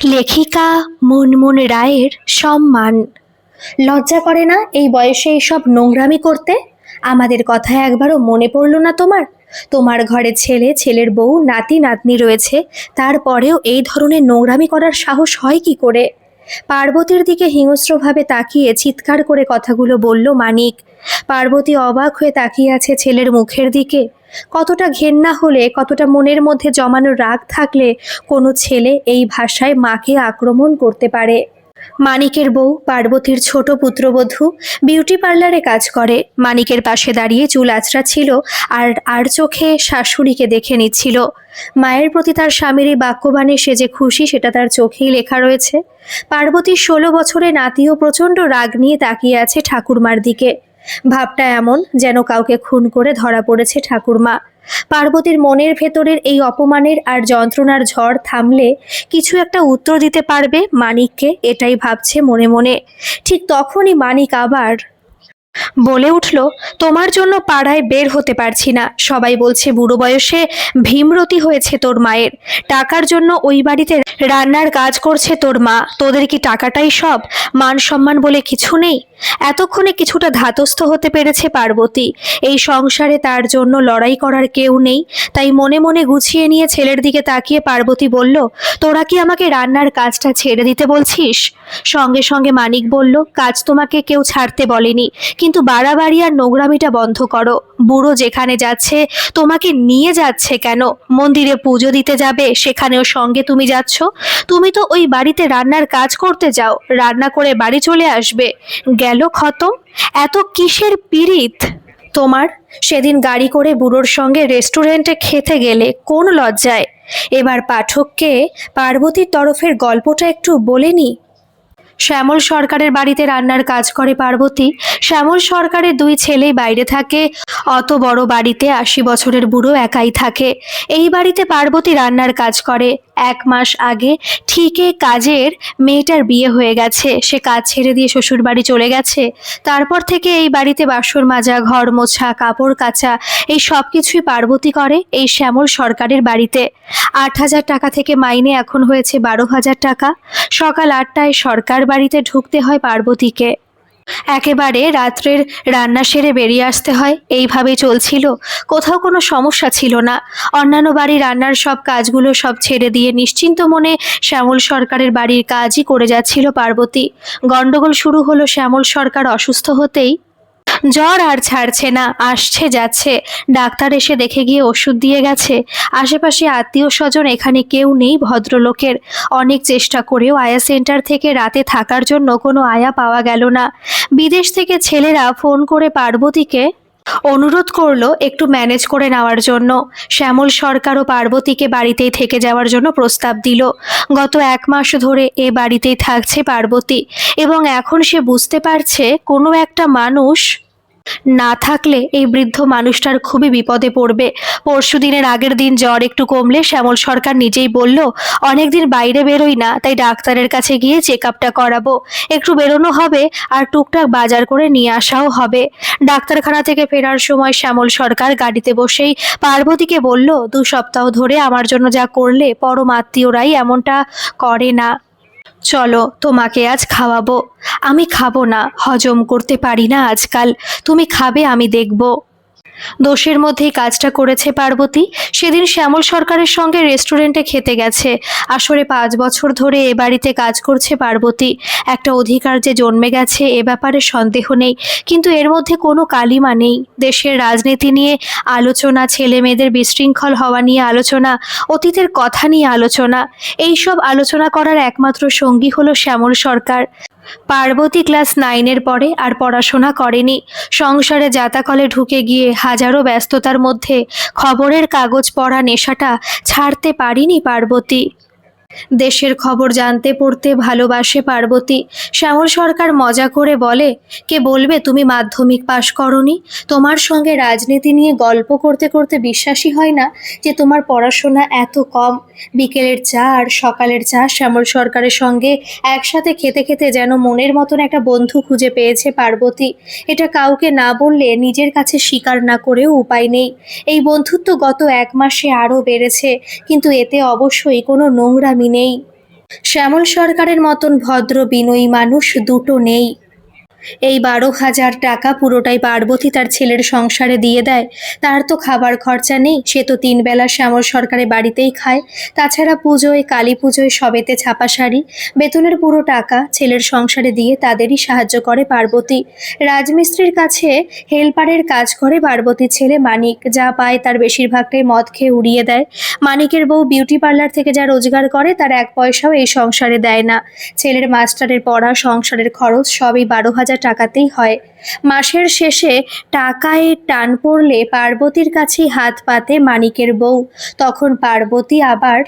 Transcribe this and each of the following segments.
লেখিকা মুনমুন রায়ের সম্মান। লজ্জা করে না এই বয়সে এইসব নোংরামি করতে? আমাদের কথা একবারও মনে পড়ল না তোমার? তোমার ঘরে ছেলে, ছেলের বউ, নাতি নাতনি রয়েছে, তারপরেও এই ধরনের নোংরামি করার সাহস হয় কি করে? পার্বতীর দিকে হিংস্রভাবে তাকিয়ে চিৎকার করে কথাগুলো বলল মানিক। পার্বতী অবাক হয়ে তাকিয়ে আছে ছেলের মুখের দিকে। কতটা ঘেন্না হলে, কতটা মনের মধ্যে জমানো রাগ থাকলে কোনো ছেলে এই ভাষায় মাকে আক্রমণ করতে পারে? মানিকের বউ পার্বতীর ছোট পুত্রবধূ বিউটি পার্লারে কাজ করে। মানিকের পাশে দাঁড়িয়ে চুল আঁচড়াচ্ছিল আর আর চোখে শাশুড়িকে দেখে নিচ্ছিল। মায়ের প্রতি তার স্বামীর এই বাক্যবাণে সে যে খুশি সেটা তার চোখেই লেখা রয়েছে। পার্বতীর 16 বছরের নাতিও প্রচণ্ড রাগ নিয়ে তাকিয়ে আছে ঠাকুরমার দিকে। ভাবটা এমন যেন কাউকে খুন করে ধরা পড়েছে ঠাকুরমা। পার্বতীর মনের ভেতরের এই অপমানের আর যন্ত্রণার ঝড় থামলে কিছু একটা উত্তর দিতে পারবে মানিককে, এটাই ভাবছে মনে মনে। ঠিক তখনই মানিক আবার বলে উঠল, তোমার জন্য পাড়ায় বের হতে পারছি না। সবাই বলছে বুড়ো বয়সে ভীমরতি হয়েছে তোর মায়ের। টাকার জন্য ওই বাড়িতে রান্নার কাজ করছে তোর মা। তোদের কি টাকাটাই সব? মান সম্মান বলে কিছু নেই? এতক্ষণে কিছুটা ধাতস্থ হতে পেরেছে পার্বতী। এই সংসারে তার জন্য লড়াই করার কেউ নেই, তাই মনে মনে গুছিয়ে নিয়ে ছেলের দিকে তাকিয়ে পার্বতী বলল, তোরা কি আমাকে রান্নার কাজটা ছেড়ে দিতে বলছিস? সঙ্গে সঙ্গে মানিক বলল, কাজ তোমাকে কেউ ছাড়তে বলেনি, কিন্তু বাড়াবাড়ি আর নোংরামিটা বন্ধ করো। বুড়ো যেখানে যাচ্ছে তোমাকে নিয়ে যাচ্ছে কেন? মন্দিরে পুজো দিতে যাবে, সেখানেও সঙ্গে তুমি যাচ্ছ? তুমি তো ওই বাড়িতে রান্নার কাজ করতে যাও, রান্না করে বাড়ি চলে আসবে, গেল খতম। এত কিসের পীড়িত তোমার? সেদিন গাড়ি করে বুড়োর সঙ্গে রেস্টুরেন্টে খেতে গেলে কোন লজ্জায়? এবার পাঠককে পার্বতীর তরফের গল্পটা একটু বলে নি। শ্যামল সরকারের বাড়িতে রান্নার কাজ করে পার্বতী। শ্যামল সরকারের 2 ছেলেই বাইরে থাকে। অত বড় বাড়িতে 80 বছরের বুড়ো একাই থাকে। এই বাড়িতে পার্বতী রান্নার কাজ করে। 1 মাস আগে ঠিকই কাজের মেয়েটার বিয়ে হয়ে গেছে। সে কাজ ছেড়ে দিয়ে শ্বশুর বাড়ি চলে গেছে। তারপর থেকে এই বাড়িতে বাসন মাজা, ঘর মোছা, কাপড় কাচা এই সব কিছুই পার্বতী করে এই শ্যামল সরকারের বাড়িতে। 8,000 টাকা থেকে মাইনে এখন হয়েছে 12,000 টাকা। সকাল 8টায় সরকার বাড়িতে ঢুকতে হয় পার্বতীকে। একেবারে রাত্রের রান্না সেরে বেরিয়ে আসতে হয়। এইভাবেই চলছিল, কোথাও কোনো সমস্যা ছিল না। অন্যান্য বাড়ি রান্নার সব কাজগুলো সব ছেড়ে দিয়ে নিশ্চিন্ত মনে শ্যামল সরকারের বাড়ির কাজই করে যাচ্ছিল পার্বতী। গন্ডগোল শুরু হলো শ্যামল সরকার অসুস্থ হতেই। জ্বর আর ছাড়ছে না, আসছে যাচ্ছে। ডাক্তার এসে দেখে গিয়ে ওষুধ দিয়ে গেছে। আশেপাশে আত্মীয় স্বজন এখানে কেউ নেই ভদ্রলোকের। অনেক চেষ্টা করেও আয়া সেন্টার থেকে রাতে থাকার জন্য কোনো আয়া পাওয়া গেল না। বিদেশ থেকে ছেলেরা ফোন করে পার্বতীকে অনুরোধ করলো একটু ম্যানেজ করে নেওয়ার জন্য। শ্যামল সরকারও পার্বতীকে বাড়িতেই থেকে যাওয়ার জন্য প্রস্তাব দিল। গত 1 মাস ধরে এ বাড়িতেই থাকছে পার্বতী এবং এখন সে বুঝতে পারছে কোনো একটা মানুষ না থাকলে এই বৃদ্ধ মানুষটার খুবই বিপদে পড়বে। পরশুদিনের আগের দিন জ্বর একটু কমলে শ্যামল সরকার নিজেই বলল, অনেকদিন বাইরে বেরোই না, তাই ডাক্তারের কাছে গিয়ে চেক আপটা করাবো। একটু বেরোনো হবে আর টুকটাক বাজার করে নিয়ে আসাও হবে। ডাক্তারখানা থেকে ফেরার সময় শ্যামল সরকার গাড়িতে বসেই পার্বতীকে বলল, 2 সপ্তাহ ধরে আমার জন্য যা করলে পরম আত্মীয়রাই এমনটা করে না। চলো তোমাকে আজ খাওয়াবো। আমি খাবো না, হজম করতে পারি না আজকাল। তুমি খাবে, আমি দেখব। দোষের মধ্যেই কাজটা করেছে পার্বতী। সেদিন শ্যামল সরকারের সঙ্গে রেস্টুরেন্টে খেতে গেছে। আসলে 5 বছর ধরে এ বাড়িতে কাজ করছে পার্বতী। একটা অধিকার যে জন্মে গেছে এ ব্যাপারে সন্দেহ নেই, কিন্তু এর মধ্যে কোনো কালিমা নেই। দেশের রাজনীতি নিয়ে আলোচনা, ছেলে মেয়েদের বিশৃঙ্খল হওয়া নিয়ে আলোচনা, অতীতের কথা নিয়ে আলোচনা। এই সব আলোচনা করার একমাত্র সঙ্গী হলো শ্যামল সরকার। পার্বতী ক্লাস 9-এর পরে আর পড়াশোনা করেনি। সংসারে জাতাকলে ঢুকে গিয়ে হাজারো ব্যস্ততার মধ্যে খবরের কাগজ পড়া নেশাটা ছাড়তে পারিনি পার্বতী। দেশের খবর জানতে পড়তে ভালোবাসে পার্বতী। শ্যামল সরকার মজা করে বলে, কে বলবে তুমি মাধ্যমিক পাশ করনি? তোমার সঙ্গে রাজনীতি নিয়ে গল্প করতে করতে বিশ্বাসই হয় না যে তোমার পড়াশোনা এত কম। বিকেলের চা আর সকালের চা শ্যামল সরকারের সঙ্গে একসাথে খেতে খেতে যেন মনের মতন একটা বন্ধু খুঁজে পেয়েছে পার্বতী। এটা কাউকে না বললে, নিজের কাছে স্বীকার না করেও উপায় নেই। এই বন্ধুত্ব গত 1 মাসে আরও বেড়েছে, কিন্তু এতে অবশ্যই কোনো নোংরামি নেই। শ্যামল সরকারের মতন ভদ্র বিনয়ী মানুষ দুটো নেই। এই 12,000 টাকা পুরোটাই পার্বতী তার ছেলের সংসারে দিয়ে দেয়। তার তো খাবার খরচা নেই, সে তো 3 বেলা শ্যামল সরকারের বাড়িতেই খায়। তাছাড়া পুজোয়, কালী পুজোয় সবেতে ছাপা শাড়ি, বেতনের পুরো টাকা ছেলের সংসারে দিয়ে তাদেরই সাহায্য করে পার্বতী। রাজমিস্ত্রির কাছে হেল্পারের কাজ করে পার্বতীর ছেলে মানিক। যা পায় তার বেশিরভাগটাই মদ খেয়ে উড়িয়ে দেয়। মানিকের বউ বিউটি পার্লার থেকে যা রোজগার করে তার 1 পয়সাও এই সংসারে দেয় না। ছেলের মাস্টারের পড়া, সংসারের খরচ সবই 12,000 টাকাতেই হয়। মাসের শেষে টাকায় টান পড়লে পার্বতীর কাছেই হাত পাতে মানিকের বউ। তখন পার্বতী আবার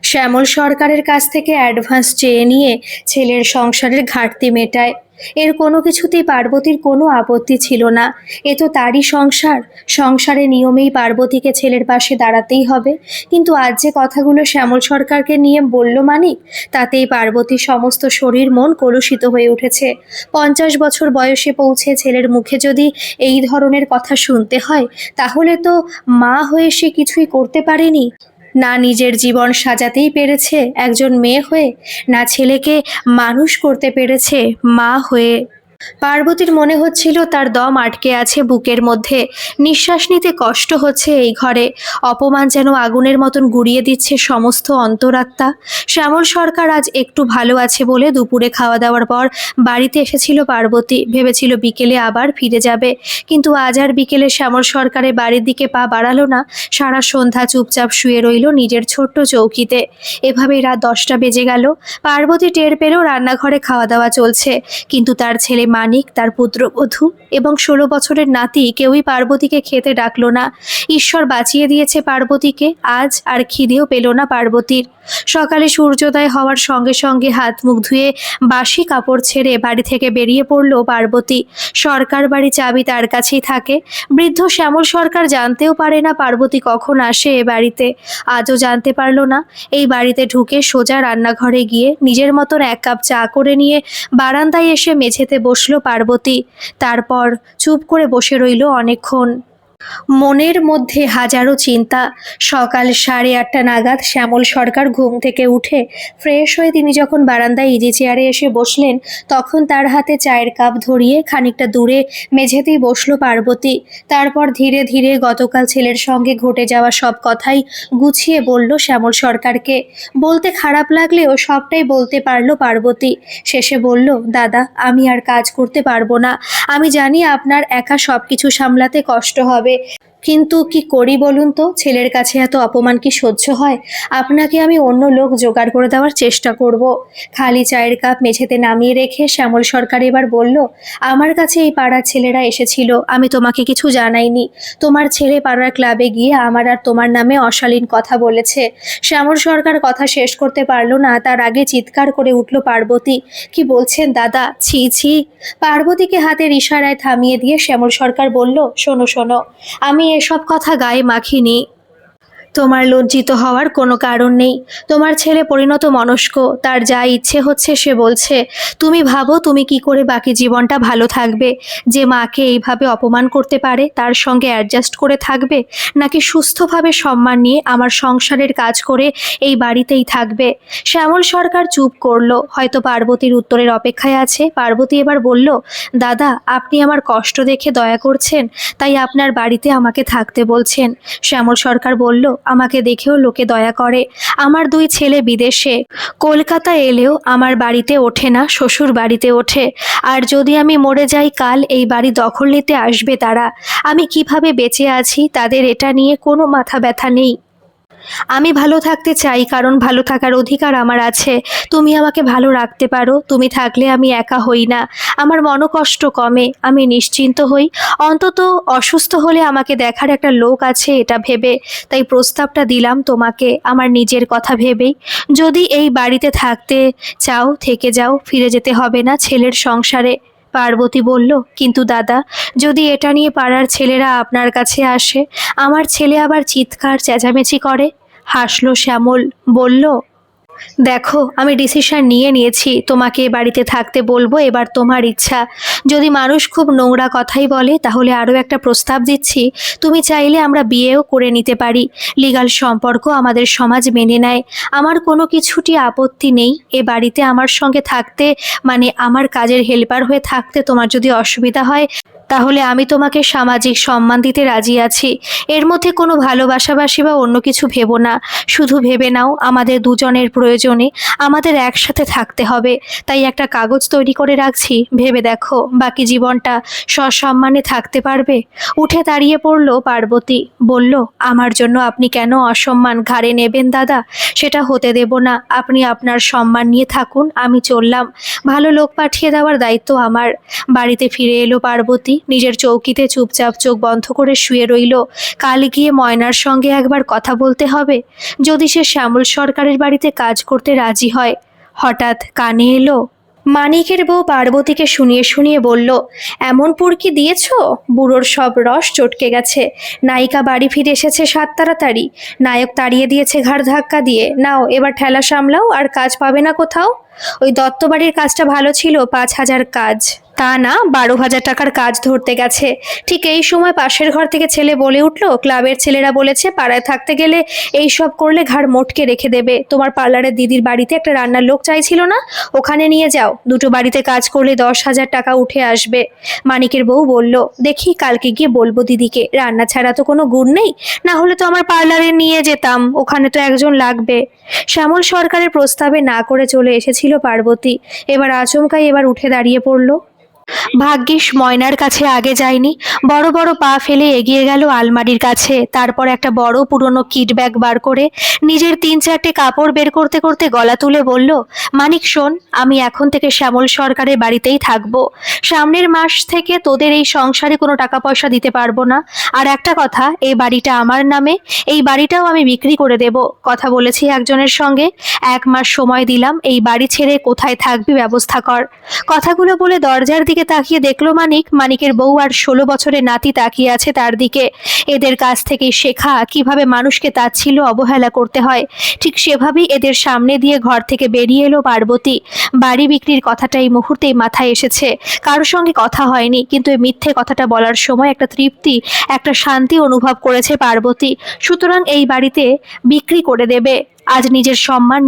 শ্যামল সরকারের কাছ থেকে অ্যাডভান্স চেয়ে নিয়ে ছেলের সংসারের ঘাটতি মেটায়। এর কোনো কিছুতেই পার্বতীর কোনো আপত্তি ছিল না। এ তো তারই সংসার, সংসারের নিয়মেই পার্বতীকে ছেলের পাশে দাঁড়াতেই হবে। কিন্তু আজ যে কথাগুলো শ্যামল সরকারকে নিয়ে বলল মানিক, তাতেই পার্বতীর সমস্ত শরীর মন কলুষিত হয়ে উঠেছে। 50 বছর বয়সে পৌঁছে ছেলের মুখে যদি এই ধরনের কথা শুনতে হয়, তাহলে তো মা হয়ে সে কিছুই করতে পারেনি। না নিজের জীবন সাজাতেই পেরেছে একজন মেয়ে হয়ে, না ছেলেকে মানুষ করতে পেরেছে মা হয়ে। পার্বতীর মনে হচ্ছিল তার দম আটকে আছে বুকের মধ্যে, নিঃশ্বাস নিতে কষ্ট হচ্ছে এই ঘরে। অপমান যেন আগুনের মতন গুড়িয়ে দিচ্ছে সমস্ত অন্তরাত্মা। শ্যামল সরকার আজ একটু ভালো আছে বলে দুপুরে খাওয়া দাওয়ার পর বাড়িতে এসেছিল পার্বতী। ভেবেছিল বিকেলে আবার ফিরে যাবে, কিন্তু আজ আর বিকেলে শ্যামল সরকারের বাড়ির দিকে পা বাড়ালো না। সারা সন্ধ্যা চুপচাপ শুয়ে রইল নিজের ছোট্ট চৌকিতে। এভাবেই রাত 10টা বেজে গেল। পার্বতী টের পেল রান্নাঘরে খাওয়া দাওয়া চলছে, কিন্তু তার ছেলে মানিক, তার পুত্রবধূ এবং 16 বছরের নাতি কেউই পার্বতীকে খেতে ডাকলো না। ঈশ্বর বাঁচিয়ে দিয়েছে পার্বতীকে, আজ আর খিদেও পেল না পার্বতীর। সকালে সূর্যোদয় হওয়ার সঙ্গে সঙ্গে হাত মুখ ধুয়ে বাসি কাপড় ছেড়ে বাড়ি থেকে বেরিয়ে পড়ল পার্বতী। সরকার বাড়ি চাবি তার কাছেই থাকে। বৃদ্ধ শ্যামল সরকার জানতেও পারে না পার্বতী কখন আসে এ বাড়িতে। আজও জানতে পারল না। এই বাড়িতে ঢুকে সোজা রান্নাঘরে গিয়ে নিজের মতন 1 কাপ চা করে নিয়ে বারান্দায় এসে মেঝেতে বসল পার্বতী। তারপর চুপ করে বসে রইল অনেকক্ষণ। মনের মধ্যে হাজারো চিন্তা। সকাল 8:30 নাগাদ শ্যামল সরকার ঘুম থেকে উঠে ফ্রেশ হয়ে তিনি যখন বারান্দায় ইজি চেয়ারে এসে বসলেন, তখন তার হাতে চায়ের কাপ ধরিয়ে খানিকটা দূরে মেঝেতেই বসলো পার্বতী। তারপর ধীরে ধীরে গতকাল ছেলের সঙ্গে ঘটে যাওয়া সব কথাই গুছিয়ে বলল শ্যামল সরকারকে। বলতে খারাপ লাগলেও সবটাই বলতে পারল পার্বতী। শেষে বলল, দাদা, আমি আর কাজ করতে পারবো না। আমি জানি আপনার একা সব কিছু সামলাতে কষ্ট হবে, কিন্তু কি করি বলুন তো? ছেলের কাছে এত অপমান কি সহ্য হয়? আপনাকে আমি অন্য লোক জোগাড় করে দেওয়ার চেষ্টা করব। খালি চায়ের কাপ মেঝেতে নামিয়ে রেখে শ্যামল সরকার এবার বলল, আমার কাছে এই পাড়ার ছেলেরা এসেছিল, আমি তোমাকে কিছু জানাইনি। তোমার ছেলে পাড়ার ক্লাবে গিয়ে আমার আর তোমার নামে অশালীন কথা বলেছে। শ্যামল সরকার কথা শেষ করতে পারল না, তার আগে চিৎকার করে উঠল পার্বতী, কি বলছেন দাদা? ছি ছি। পার্বতীকে হাতের ইশারায় থামিয়ে দিয়ে শ্যামল সরকার বলল, শোনো শোনো, আমি এসব কথা গায়ে মাখিনি। তোমার লজ্জিত হওয়ার কোনো কারণ নেই। তোমার ছেলে পরিণত মনস্ক, তার যা ইচ্ছে হচ্ছে সে বলছে। তুমি ভাবো তুমি কি করে বাকি জীবনটা ভালো থাকবে? যে মাকে এইভাবে অপমান করতে পারে তার সঙ্গে অ্যাডজাস্ট করে থাকবে, নাকি সুস্থভাবে সম্মান নিয়ে আমার সংসারের কাজ করে এই বাড়িতেই থাকবে? শ্যামল সরকার চুপ করলো, হয়তো পার্বতীর উত্তরের অপেক্ষায় আছে। পার্বতী এবার বলল, দাদা, আপনি আমার কষ্ট দেখে দয়া করছেন, তাই আপনার বাড়িতে আমাকে থাকতে বলছেন। শ্যামল সরকার বলল, আমাকে দেখেও লোকে দয়া করে। আমার 2 ছেলে বিদেশে, কলকাতা এলেও আমার বাড়িতে ওঠে না, শ্বশুর বাড়িতে ওঠে। আর যদি আমি মরে যাই কাল, এই বাড়ি দখল নিতে আসবে তারা। আমি কিভাবে বেঁচে আছি তাদের এটা নিয়ে কোনো মাথা ব্যথা নেই। আমি ভালো থাকতে চাই, কারণ ভালো থাকার অধিকার আমার আছে। তুমি আমাকে ভালো রাখতে পারো, তুমি থাকলে আমি একা হই না, আমার মনোকষ্ট কমে, আমি নিশ্চিন্ত হই। অন্তত অসুস্থ হলে আমাকে দেখার একটা লোক আছে এটা ভেবে। তাই প্রস্তাবটা দিলাম তোমাকে, আমার নিজের কথা ভেবেই। যদি এই বাড়িতে থাকতে চাও থেকে যাও, ফিরে যেতে হবে না ছেলের সংসারে। পার্বতী বলল, কিন্তু দাদা, যদি এটা নিয়ে পাড়ার ছেলেরা আপনার কাছে আসে, আমার ছেলে আবার চিৎকার চেঁচামেচি করে? হাসলো শ্যামল, বলল, দেখো, আমি ডিসিশন নিয়ে নিয়েছি, তোমাকে এ বাড়িতে থাকতে বলবো, এবার তোমার ইচ্ছা। যদি মানুষ খুব নোংরা কথাই বলে তাহলে আরও একটা প্রস্তাব দিচ্ছি, তুমি চাইলে আমরা বিয়েও করে নিতে পারি। লিগ্যাল সম্পর্ক আমাদের সমাজ মেনে নেয়। আমার কোনো কিছুটি আপত্তি নেই এ বাড়িতে আমার সঙ্গে থাকতে, মানে আমার কাজের হেল্পার হয়ে থাকতে। তোমার যদি অসুবিধা হয় তাহলে আমি তোমাকে সামাজিক সম্মান দিতে রাজি আছি। এর মধ্যে কোনো ভালোবাসাবাসি বা অন্য কিছু ভেবো না। শুধু ভেবে নাও আমাদের দুজনের প্রয়োজনে আমাদের একসাথে থাকতে হবে। তাই একটা কাগজ তৈরি করে রাখছি, ভেবে দেখো বাকি জীবনটা সসম্মানে থাকতে পারবে। উঠে দাঁড়িয়ে পড়ল পার্বতী, বলল, আমার জন্য আপনি কেন অসম্মান ঘাড়ে নেবেন দাদা? সেটা হতে দেব না। আপনি আপনার সম্মান নিয়ে থাকুন, আমি চললাম। ভালো লোক পাঠিয়ে দেওয়ার দায়িত্ব আমার। বাড়িতে ফিরে এলো পার্বতী, নিজের চৌকিতে চুপচাপ চোখ বন্ধ করে শুয়ে রইল। কাল গিয়ে ময়নার সঙ্গে একবার কথা বলতে হবে, যদি সে শ্যামল সরকারের বাড়িতে কাজ করতে রাজি হয়। হঠাৎ কানে এলো। মানিকের বউ পার্বতীকে শুনিয়ে শুনিয়ে বলল, এমন পুরকি দিয়েছ, বুড়োর সব রস চটকে গেছে। নায়িকা বাড়ি ফিরে এসেছে সাত তাড়াতাড়ি, নায়ক তাড়িয়ে দিয়েছে ঘাড় ধাক্কা দিয়ে। নাও এবার ঠেলা সামলাও, আর কাজ পাবে না কোথাও। ওই দত্ত বাড়ির কাজটা ভালো ছিল, 5,000 কাজ, তা না 12,000 টাকার কাজ ধরতে গেছে। ঠিক এই সময় পাশের ঘর থেকে ছেলে বলে উঠল, ক্লাবের ছেলেরা বলেছে পাড়ায় থাকতে গেলে এই সব করলে ঘাড় মোটকে রেখে দেবে। তোমার পার্লারের দিদির বাড়িতে একটা রান্নার লোক চাইছিল না, ওখানে নিয়ে যাও। দুটো বাড়িতে কাজ করলে 10,000 টাকা উঠে আসবে। মানিকের বউ বলল, দেখি কালকে গিয়ে বলবো দিদিকে, রান্না ছাড়া তো কোনো গুণ নেই। না হলে তো আমার পার্লারে নিয়ে যেতাম, ওখানে তো একজন লাগবে। শ্যামল সরকারের প্রস্তাবে না করে চলে এসেছিল পার্বতী। এবার আচমকাই উঠে দাঁড়িয়ে পড়ল। ভাগ্যিস ময়নার কাছে আগে যায়নি। বড় বড় পা ফেলে এগিয়ে গেল আলমারির কাছে। তারপর একটা বড় পুরনো কিট ব্যাগ বার করে নিজের 3-4টে কাপড় বের করতে করতে গলা তুলে বলল, মানিক শোন, আমি এখন থেকে শ্যামল সরকারের বাড়িতেই থাকবো। সামনের মাস থেকে তোদের এই সংসারে কোনো টাকা পয়সা দিতে পারবো না। আর একটা কথা, এই বাড়িটা আমার নামে, এই বাড়িটাও আমি বিক্রি করে দেব। কথা বলেছি একজনের সঙ্গে, 1 মাস সময় দিলাম, এই বাড়ি ছেড়ে কোথায় থাকবি ব্যবস্থা কর। কথাগুলো বলে দরজার দিকে তাকিয়ে দেখলো মানিকের বউ আর 16 বছরের নাতি তাকিয়ে আছে তার দিকে। এদের কাছ থেকে শেখা কিভাবে মানুষকে তাচ্ছিল্য অবহেলা করতে হয়, ঠিক সেভাবেই এদের সামনে দিয়ে ঘর থেকে বেরিয়ে এলো পার্বতী। বাড়ি বিক্রির কথাটা এই মুহূর্তেই মাথায় এসেছে। কারোর সঙ্গে কথা হয়নি, কিন্তু এই মিথ্যে কথাটা বলার সময় একটা তৃপ্তি, একটা শান্তি অনুভব করেছে পার্বতী। সুতরাং এই বাড়িতে বিক্রি করে দেবে। আজ নিজের সম্মান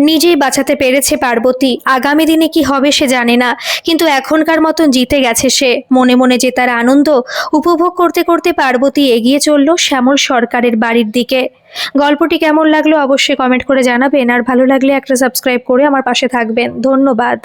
নিজেই বাঁচাতে পেরেছে পার্বতী। আগামী দিনে কি হবে সে জানে না, কিন্তু এখনকার মতন জিতে গেছে সে। মনে মনে যে তার আনন্দ উপভোগ করতে করতে পার্বতী এগিয়ে চলল শ্যামল সরকারের বাড়ির দিকে। গল্পটি কেমন লাগলো অবশ্যই কমেন্ট করে জানাবেন, আর ভালো লাগলে একটা সাবস্ক্রাইব করে আমার পাশে থাকবেন। ধন্যবাদ।